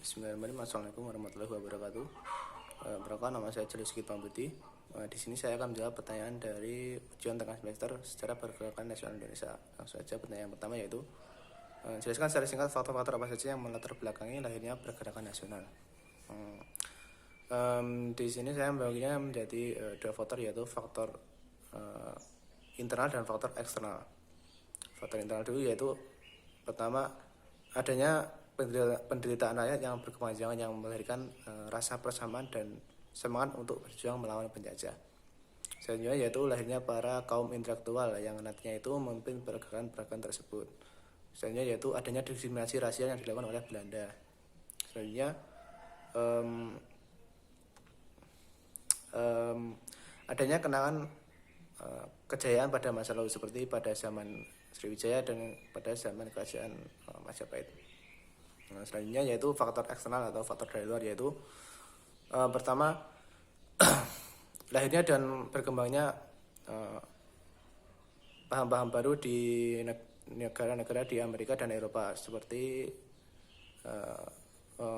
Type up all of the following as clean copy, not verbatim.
Bismillahirrahmanirrahim. Assalamualaikum warahmatullahi wabarakatuh. Perkenalkan, nama saya Julius Pambuti. Di sini saya akan menjawab pertanyaan dari ujian tengah semester sejarah pergerakan nasional Indonesia. Langsung saja pertanyaan pertama yaitu jelaskan secara singkat faktor-faktor apa saja yang melatar belakangi lahirnya pergerakan nasional. Di sini saya membaginya menjadi dua faktor, yaitu faktor internal dan faktor eksternal. Faktor internal dulu, yaitu pertama adanya penderitaan rakyat yang berkepanjangan yang melahirkan rasa persamaan dan semangat untuk berjuang melawan penjajah. Selanjutnya yaitu lahirnya para kaum intelektual yang nantinya itu memimpin pergerakan tersebut. Selanjutnya yaitu adanya diskriminasi rasial yang dilakukan oleh Belanda. Selanjutnya adanya kenangan kejayaan pada masa lalu seperti pada zaman Sriwijaya dan pada zaman kerajaan Majapahit. Selanjutnya yaitu faktor eksternal atau faktor dari luar, yaitu pertama lahirnya dan berkembangnya paham-paham baru di negara-negara di Amerika dan Eropa seperti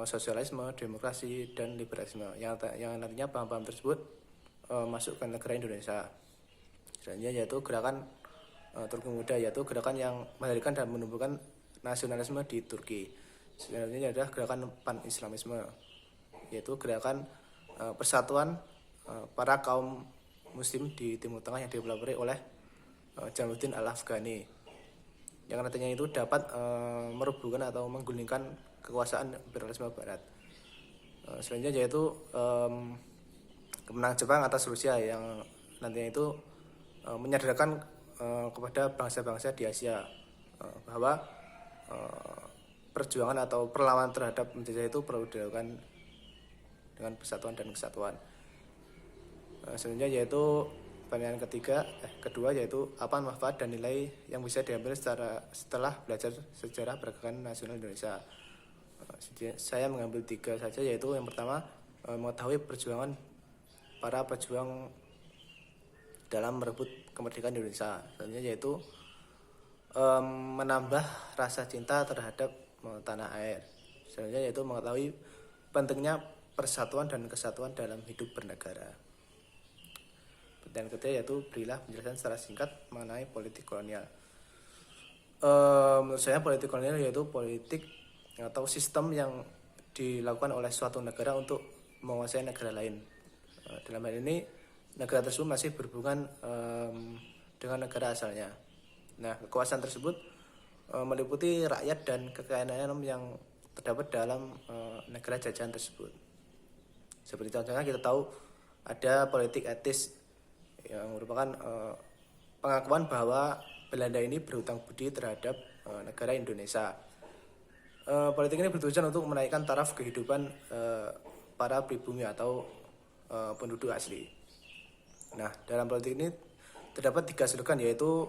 sosialisme, demokrasi, dan liberalisme yang nantinya paham-paham tersebut masuk ke negara Indonesia. Selanjutnya yaitu gerakan Turki Muda, yaitu gerakan yang melahirkan dan menumbuhkan nasionalisme di Turki. Selanjutnya adalah gerakan pan-islamisme, yaitu gerakan persatuan para kaum muslim di Timur Tengah yang dipelopori oleh Jamaluddin Al-Afghani, yang nantinya itu dapat merubuhkan atau menggulingkan kekuasaan imperialisme barat. Selanjutnya yaitu kemenangan Jepang atas Rusia yang nantinya itu menyadarkan kepada bangsa-bangsa di Asia bahwa perjuangan atau perlawanan terhadap penjajah itu perlu dilakukan dengan persatuan dan kesatuan. Selanjutnya yaitu pertanyaan kedua yaitu apa manfaat dan nilai yang bisa diambil setelah belajar sejarah pergerakan nasional Indonesia. Saya mengambil 3 saja, yaitu yang pertama mengetahui perjuangan para pejuang dalam merebut kemerdekaan Indonesia. Selanjutnya yaitu menambah rasa cinta terhadap tanah air. Selanjutnya yaitu mengetahui pentingnya persatuan dan kesatuan dalam hidup bernegara. Pertanyaan ketiga yaitu berilah penjelasan secara singkat mengenai politik kolonial. Menurut saya politik kolonial yaitu politik atau sistem yang dilakukan oleh suatu negara untuk menguasai negara lain. Dalam hal ini negara tersebut masih berhubungan dengan negara asalnya. Nah, kekuasaan tersebut meliputi rakyat dan kekayaan yang terdapat dalam negara jajahan tersebut. Seperti contohnya kita tahu ada politik etis yang merupakan pengakuan bahwa Belanda ini berhutang budi terhadap negara Indonesia. Politik ini bertujuan untuk menaikkan taraf kehidupan para pribumi atau penduduk asli. Nah, dalam politik ini terdapat 3 slogan, yaitu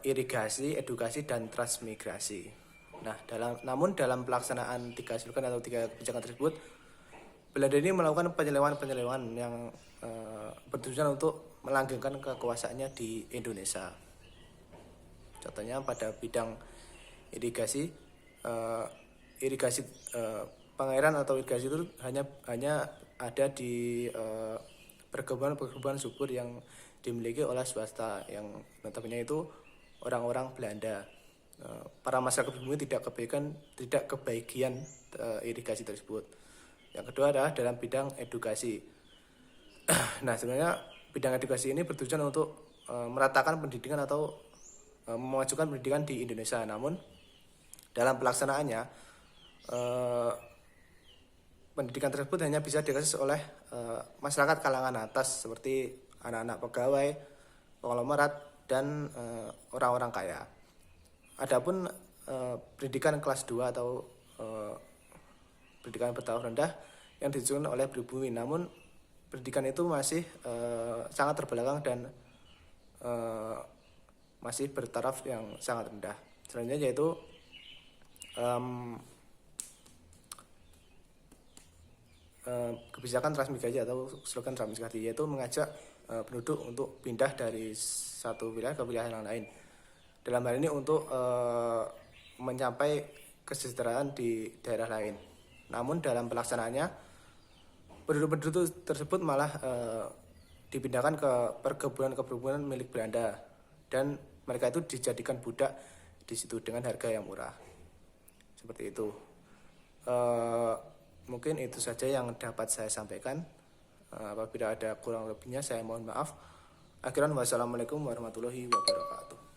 irigasi, edukasi, dan transmigrasi. Nah, namun dalam pelaksanaan 3 slogan atau 3 kebijakan tersebut, Belanda ini melakukan penyelewangan yang bertujuan untuk melanggengkan kekuasaannya di Indonesia. Contohnya pada bidang irigasi, pengairan atau irigasi itu hanya ada di perkebunan subur yang dimiliki oleh swasta, yang notabene itu orang-orang Belanda. Para masyarakat pribumi tidak kebagian irigasi tersebut. Yang kedua adalah dalam bidang edukasi. Nah, sebenarnya bidang edukasi ini bertujuan untuk meratakan pendidikan atau memajukan pendidikan di Indonesia. Namun dalam pelaksanaannya pendidikan tersebut hanya bisa diakses oleh masyarakat kalangan atas seperti anak-anak pegawai, konglomerat, dan orang-orang kaya. Adapun pendidikan kelas 2 atau pendidikan bertaraf rendah yang ditujukan oleh pribumi, namun pendidikan itu masih sangat terbelakang dan masih bertaraf yang sangat rendah. Selanjutnya yaitu kebijakan transmigrasi atau slogan transmigrasi, yaitu mengajak penduduk untuk pindah dari satu wilayah ke wilayah yang lain. Dalam hal ini untuk mencapai kesejahteraan di daerah lain. Namun dalam pelaksanaannya penduduk-penduduk tersebut malah dipindahkan ke perkebunan milik Belanda dan mereka itu dijadikan budak di situ dengan harga yang murah. Seperti itu. Mungkin itu saja yang dapat saya sampaikan. Apabila ada kurang lebihnya saya mohon maaf. Akhiran wassalamualaikum warahmatullahi wabarakatuh.